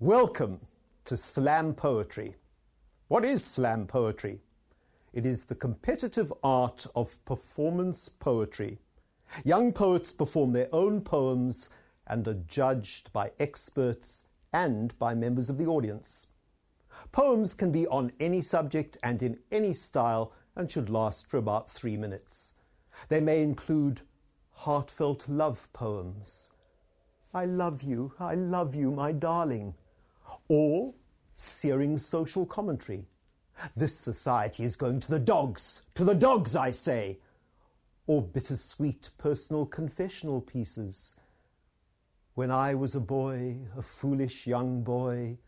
Welcome to Slam Poetry. What is slam poetry? It is the competitive art of performance poetry. Young poets perform their own poems and are judged by experts and by members of the audience. Poems can be on any subject and in any style and should last for about 3 minutes. They may include heartfelt love poems. I love you, my darling. Or searing social commentary. This society is going to the dogs, I say. Or bittersweet personal confessional pieces. When I was a boy, a foolish young boy.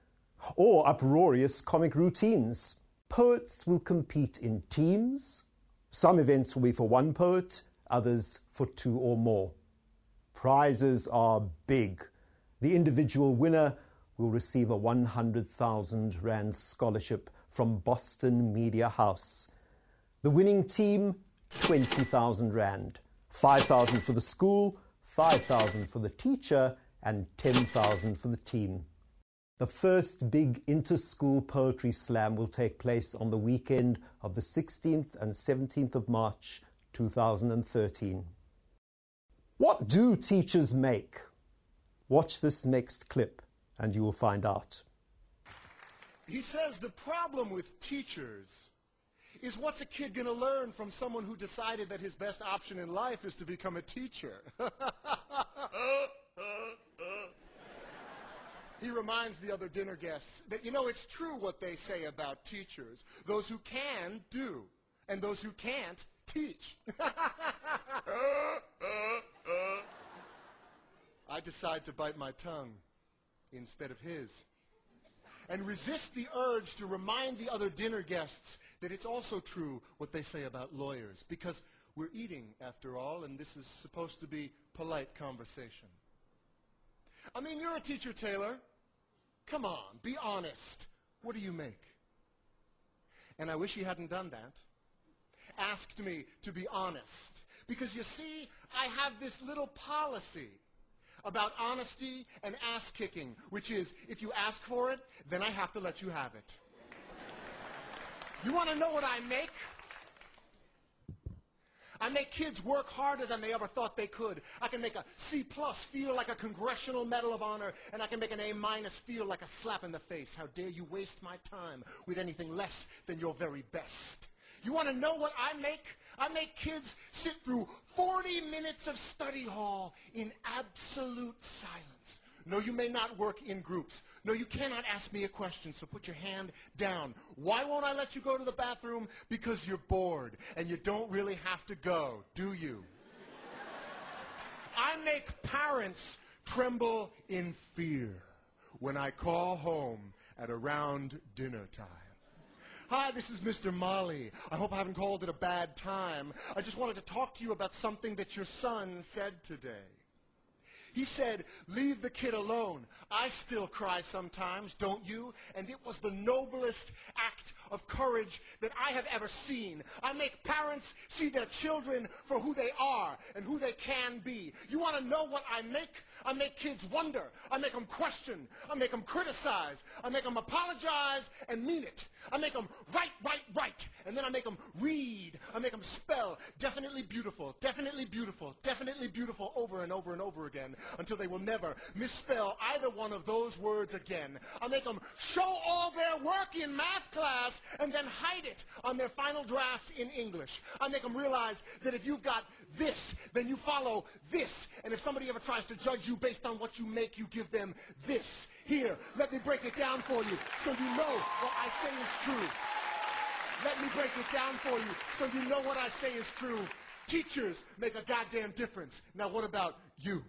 Or uproarious comic routines. Poets will compete in teams. Some events will be for one poet, others for 2 or more. Prizes are big. The individual winner will receive a 100,000 Rand scholarship from Boston Media House. The winning team, 20,000 Rand. 5,000 for the school, 5,000 for the teacher, and 10,000 for the team. The first big inter-school poetry slam will take place on the weekend of the 16th and 17th of March, 2013. What do teachers make? Watch this next clip and you will find out. He says the problem with teachers is what's a kid going to learn from someone who decided that his best option in life is to become a teacher? He reminds the other dinner guests that, it's true what they say about teachers. Those who can do, and those who can't teach. I decide to bite my tongue instead of his, and resist the urge to remind the other dinner guests that it's also true what they say about lawyers, because we're eating, after all, and this is supposed to be polite conversation. I mean, you're a teacher, Taylor. Come on, be honest. What do you make? And I wish he hadn't done that. Asked me to be honest. Because you see, I have this little policy about honesty and ass-kicking, which is, if you ask for it, then I have to let you have it. You want to know what I make? I make kids work harder than they ever thought they could. I can make a C+ feel like a Congressional Medal of Honor, and I can make an A- feel like a slap in the face. How dare you waste my time with anything less than your very best? You want to know what I make? I make kids sit through 40 minutes of study hall in absolute silence. No, you may not work in groups. No, you cannot ask me a question, so put your hand down. Why won't I let you go to the bathroom? Because you're bored, and you don't really have to go, do you? I make parents tremble in fear when I call home at around dinner time. Hi, this is Mr. Molly. I hope I haven't called it a bad time. I just wanted to talk to you about something that your son said today. He said, leave the kid alone. I still cry sometimes, don't you? And it was the noblest act of courage that I have ever seen. I make parents see their children for who they are and who they can be. You want to know what I make? I make kids wonder. I make them question. I make them criticize. I make them apologize and mean it. I make them write. And then I make them read. I make them spell definitely beautiful, over and over and over again, until they will never misspell either one of those words again. I make them show all their work in math class and then hide it on their final drafts in English. I make them realize that if you've got this, then you follow this. And if somebody ever tries to judge you based on what you make, you give them this. Here, let me break it down for you so you know what I say is true. Let me break it down for you so you know what I say is true. Teachers make a goddamn difference. Now what about you?